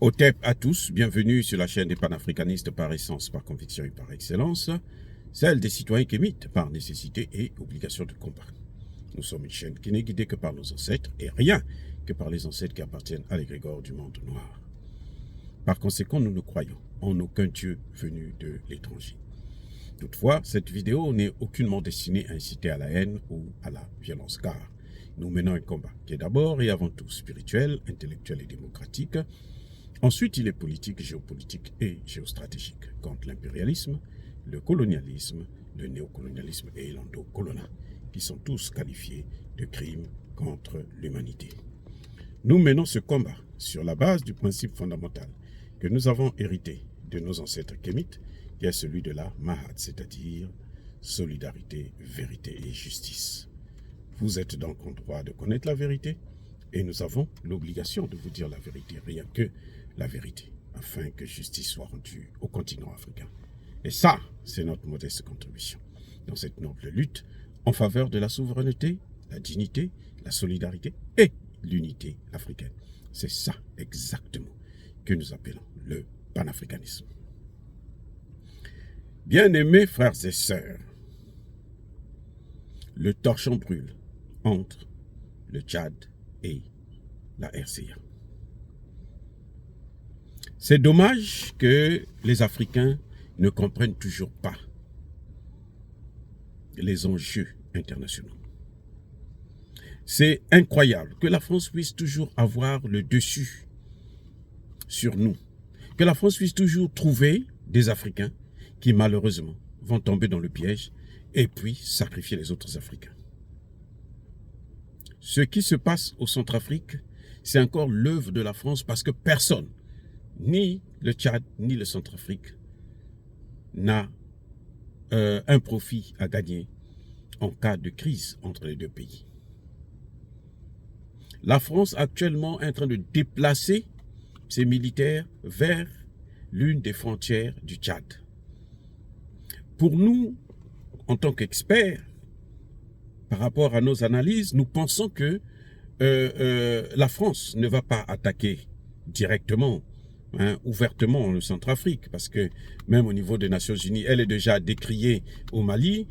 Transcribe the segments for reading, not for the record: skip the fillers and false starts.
Otep à tous, bienvenue sur la chaîne des panafricanistes par essence, par conviction et par excellence, celle des citoyens qui émitent par nécessité et obligation de combat. Nous sommes une chaîne qui n'est guidée que par nos ancêtres et rien que par les ancêtres qui appartiennent à l'égrégore du monde noir. Par conséquent, nous ne croyons en aucun Dieu venu de l'étranger. Toutefois, cette vidéo n'est aucunement destinée à inciter à la haine ou à la violence, car nous menons un combat qui est d'abord et avant tout spirituel, intellectuel et démocratique. Ensuite, il est politique, géopolitique et géostratégique contre l'impérialisme, le colonialisme, le néocolonialisme et l'endocolonat, qui sont tous qualifiés de crimes contre l'humanité. Nous menons ce combat sur la base du principe fondamental que nous avons hérité de nos ancêtres kémites, qui est celui de la Mahat, c'est-à-dire solidarité, vérité et justice. Vous êtes donc en droit de connaître la vérité et nous avons l'obligation de vous dire la vérité, rien que la vérité, afin que justice soit rendue au continent africain. Et ça, c'est notre modeste contribution dans cette noble lutte en faveur de la souveraineté, la dignité, la solidarité et l'unité africaine. C'est ça exactement que nous appelons le panafricanisme. Bien-aimés frères et sœurs, le torchon brûle entre le Tchad et la RCA. C'est dommage que les Africains ne comprennent toujours pas les enjeux internationaux. C'est incroyable que la France puisse toujours avoir le dessus sur nous, que la France puisse toujours trouver des Africains qui malheureusement vont tomber dans le piège et puis sacrifier les autres Africains. Ce qui se passe au Centrafrique, c'est encore l'œuvre de la France parce que personne, ni le Tchad, ni le Centrafrique, n'a un profit à gagner en cas de crise entre les deux pays. La France actuellement est en train de déplacer ses militaires vers l'une des frontières du Tchad. Pour nous, en tant qu'experts, par rapport à nos analyses, nous pensons que la France ne va pas attaquer directement, ouvertement le Centrafrique, parce que même au niveau des Nations Unies, elle est déjà décriée au Mali.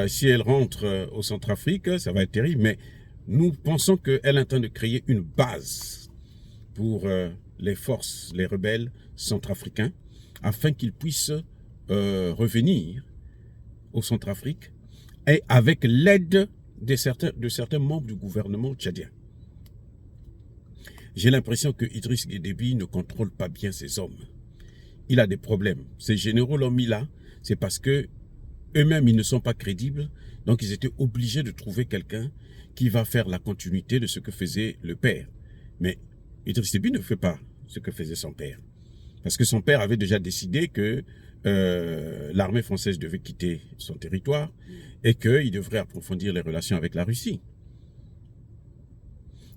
Si elle rentre au Centrafrique, ça va être terrible, mais nous pensons qu'elle est en train de créer une base pour les forces, les rebelles centrafricains, afin qu'ils puissent revenir au Centrafrique et avec l'aide de certains membres du gouvernement tchadien. J'ai l'impression que Idriss Déby ne contrôle pas bien ses hommes. Il a des problèmes. Ces généraux l'ont mis là, c'est parce que eux-mêmes, ils ne sont pas crédibles. Donc, ils étaient obligés de trouver quelqu'un qui va faire la continuité de ce que faisait le père. Mais Idriss Déby ne fait pas ce que faisait son père. Parce que son père avait déjà décidé que l'armée française devait quitter son territoire et qu'il devrait approfondir les relations avec la Russie.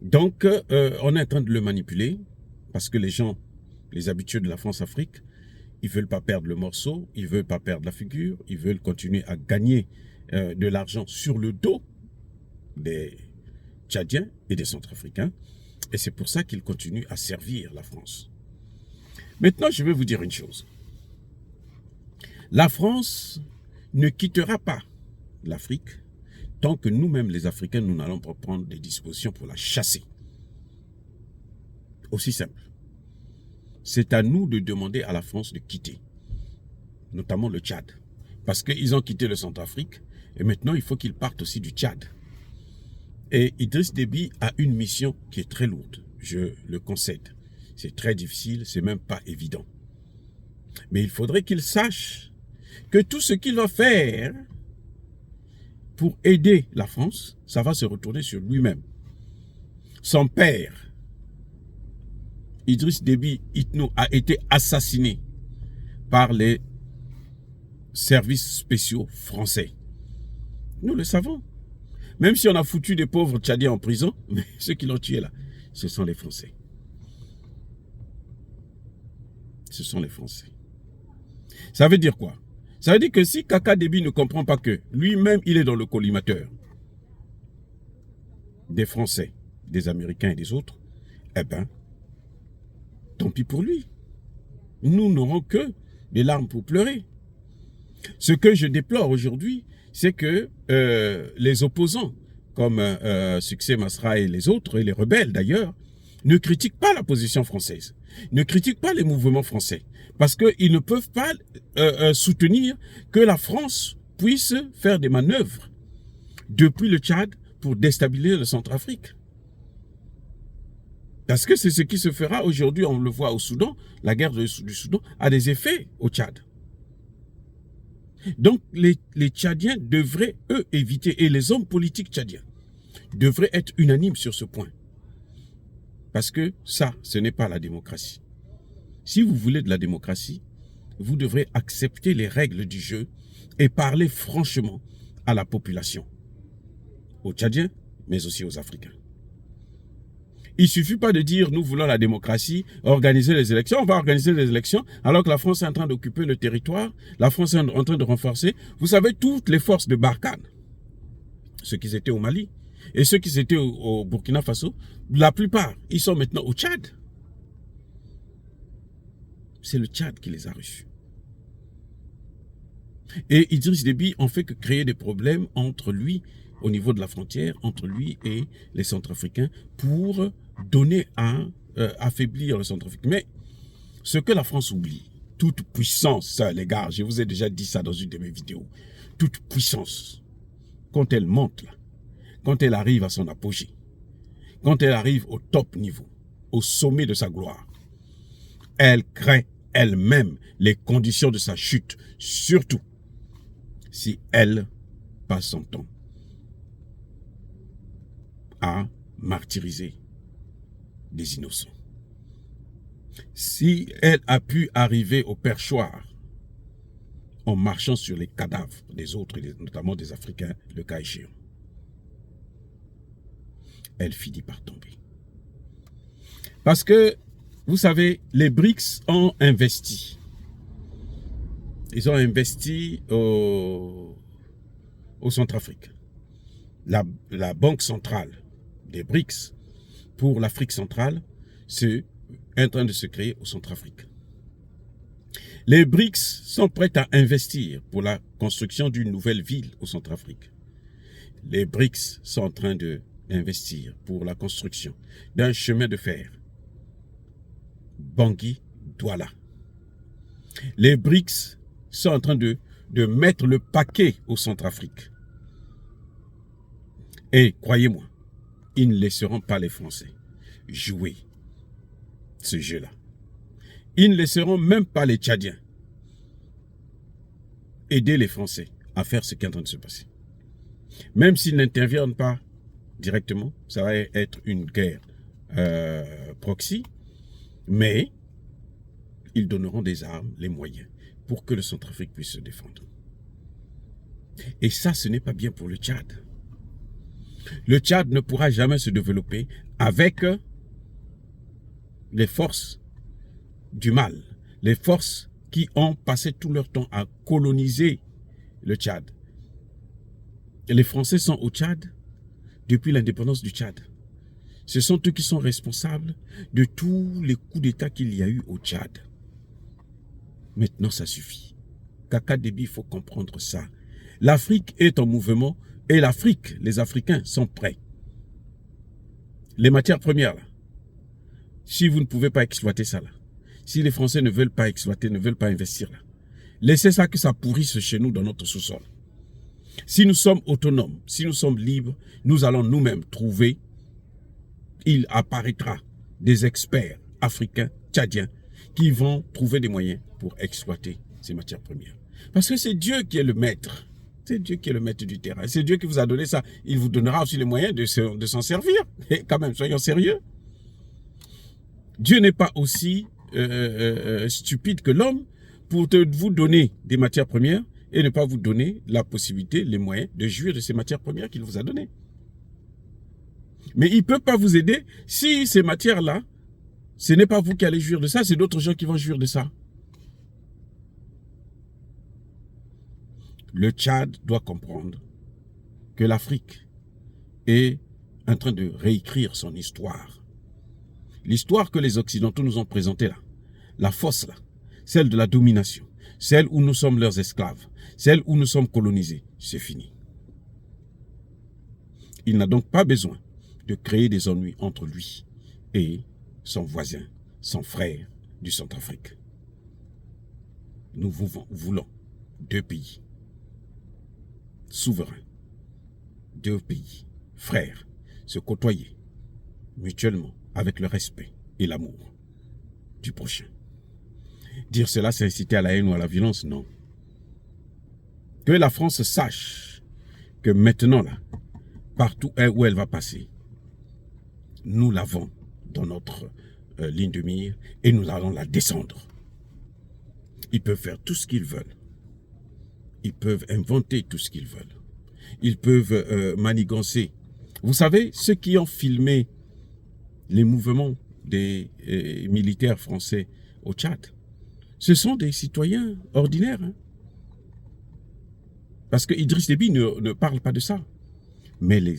Donc, on est en train de le manipuler parce que les gens, les habitués de la France-Afrique, ils ne veulent pas perdre le morceau, ils ne veulent pas perdre la figure, ils veulent continuer à gagner de l'argent sur le dos des Tchadiens et des Centrafricains. Et c'est pour ça qu'ils continuent à servir la France. Maintenant, je vais vous dire une chose. La France ne quittera pas l'Afrique tant que nous-mêmes, les Africains, nous n'allons pas prendre des dispositions pour la chasser. Aussi simple. C'est à nous de demander à la France de quitter, notamment le Tchad. Parce qu'ils ont quitté le Centrafrique et maintenant, il faut qu'ils partent aussi du Tchad. Et Idriss Déby a une mission qui est très lourde, je le concède. C'est très difficile, c'est même pas évident. Mais il faudrait qu'il sache que tout ce qu'il va faire pour aider la France, ça va se retourner sur lui-même. Son père, Idriss Déby Itno, a été assassiné par les services spéciaux français. Nous le savons. Même si on a foutu des pauvres Tchadiens en prison, mais ceux qui l'ont tué là, ce sont les Français. Ce sont les Français. Ça veut dire quoi? Ça veut dire que si Kaka Déby ne comprend pas que lui-même, il est dans le collimateur des Français, des Américains et des autres, eh bien, tant pis pour lui. Nous n'aurons que des larmes pour pleurer. Ce que je déplore aujourd'hui, c'est que les opposants, comme Succès Masra et les autres, et les rebelles d'ailleurs, ne critiquent pas la position française, ne critiquent pas les mouvements français, parce qu'ils ne peuvent pas soutenir que la France puisse faire des manœuvres depuis le Tchad pour déstabiliser le Centrafrique. Parce que c'est ce qui se fera aujourd'hui, on le voit au Soudan, la guerre du Soudan a des effets au Tchad. Donc les Tchadiens devraient, eux, éviter, et les hommes politiques tchadiens devraient être unanimes sur ce point. Parce que ça, ce n'est pas la démocratie. Si vous voulez de la démocratie, vous devrez accepter les règles du jeu et parler franchement à la population, aux Tchadiens, mais aussi aux Africains. Il ne suffit pas de dire nous voulons la démocratie, organiser les élections. On va organiser les élections alors que la France est en train d'occuper le territoire, la France est en train de renforcer. Vous savez, toutes les forces de Barkhane, ceux qui étaient au Mali et ceux qui étaient au Burkina Faso, la plupart, ils sont maintenant au Tchad. C'est le Tchad qui les a reçus. Et Idriss Déby en fait que créer des problèmes entre lui, au niveau de la frontière, entre lui et les Centrafricains, pour donner à affaiblir le Centrafrique. Mais ce que la France oublie, toute puissance, les gars, je vous ai déjà dit ça dans une de mes vidéos, toute puissance, quand elle monte, là, quand elle arrive à son apogée, quand elle arrive au top niveau, au sommet de sa gloire, elle crée elle-même les conditions de sa chute, surtout si elle passe son temps à martyriser des innocents. Si elle a pu arriver au perchoir en marchant sur les cadavres des autres, notamment des Africains, le cas échéant, elle finit par tomber. Parce que, vous savez, les BRICS ont investi. Ils ont investi au Centrafrique. La banque centrale des BRICS pour l'Afrique centrale, c'est en train de se créer au Centrafrique. Les BRICS sont prêts à investir pour la construction d'une nouvelle ville au Centrafrique. Les BRICS sont en train d'investir pour la construction d'un chemin de fer Bangui-Douala. Les BRICS sont en train de mettre le paquet au Centrafrique. Et croyez-moi, ils ne laisseront pas les Français jouer ce jeu-là. Ils ne laisseront même pas les Tchadiens aider les Français à faire ce qui est en train de se passer. Même s'ils n'interviennent pas directement, ça va être une guerre proxy, mais ils donneront des armes, les moyens, pour que le Centrafrique puisse se défendre. Et ça, ce n'est pas bien pour le Tchad. Le Tchad ne pourra jamais se développer avec les forces du mal, les forces qui ont passé tout leur temps à coloniser le Tchad. Et les Français sont au Tchad depuis l'indépendance du Tchad. Ce sont eux qui sont responsables de tous les coups d'État qu'il y a eu au Tchad. Maintenant, ça suffit. Kaka Déby, il faut comprendre ça. L'Afrique est en mouvement et l'Afrique, les Africains sont prêts. Les matières premières, là, si vous ne pouvez pas exploiter ça, là, si les Français ne veulent pas exploiter, ne veulent pas investir, là, laissez ça que ça pourrisse chez nous dans notre sous-sol. Si nous sommes autonomes, si nous sommes libres, nous allons nous-mêmes trouver, il apparaîtra des experts africains, tchadiens, qui vont trouver des moyens pour exploiter ces matières premières. Parce que c'est Dieu qui est le maître. C'est Dieu qui est le maître du terrain. C'est Dieu qui vous a donné ça. Il vous donnera aussi les moyens de s'en servir. Et quand même, soyons sérieux. Dieu n'est pas aussi stupide que l'homme pour vous donner des matières premières et ne pas vous donner la possibilité, les moyens de jouir de ces matières premières qu'il vous a données. Mais il ne peut pas vous aider si ces matières-là, ce n'est pas vous qui allez jouir de ça, c'est d'autres gens qui vont jouir de ça. Le Tchad doit comprendre que l'Afrique est en train de réécrire son histoire. L'histoire que les Occidentaux nous ont présentée là, la force là, celle de la domination, celle où nous sommes leurs esclaves, celle où nous sommes colonisés, c'est fini. Il n'a donc pas besoin de créer des ennuis entre lui et son voisin, son frère du Centrafrique. Nous voulons 2 pays souverains, 2 pays frères, se côtoyer mutuellement avec le respect et l'amour du prochain. Dire cela, c'est inciter à la haine ou à la violence? Non. Que la France sache que maintenant, là, partout où elle va passer, nous l'avons dans notre ligne de mire et nous allons la descendre. Ils peuvent faire tout ce qu'ils veulent. Ils peuvent inventer tout ce qu'ils veulent. Ils peuvent manigancer. Vous savez, ceux qui ont filmé les mouvements des militaires français au Tchad, ce sont des citoyens ordinaires. Hein? Parce que Idriss Déby ne parle pas de ça. Mais les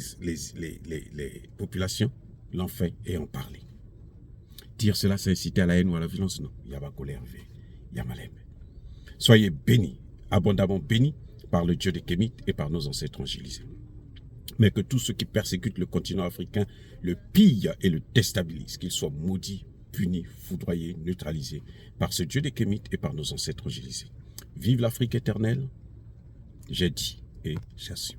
populations l'ont fait et ont parlé. Dire cela, c'est inciter à la haine ou à la violence? Non. Yabakole Hervé, Yamalem. Soyez bénis, abondamment bénis par le Dieu des Kémites et par nos ancêtres angélisés. Mais que tous ceux qui persécutent le continent africain le pillent et le déstabilisent, qu'ils soient maudits, punis, foudroyés, neutralisés par ce Dieu des Kémites et par nos ancêtres angélisés. Vive l'Afrique éternelle, j'ai dit et j'assume.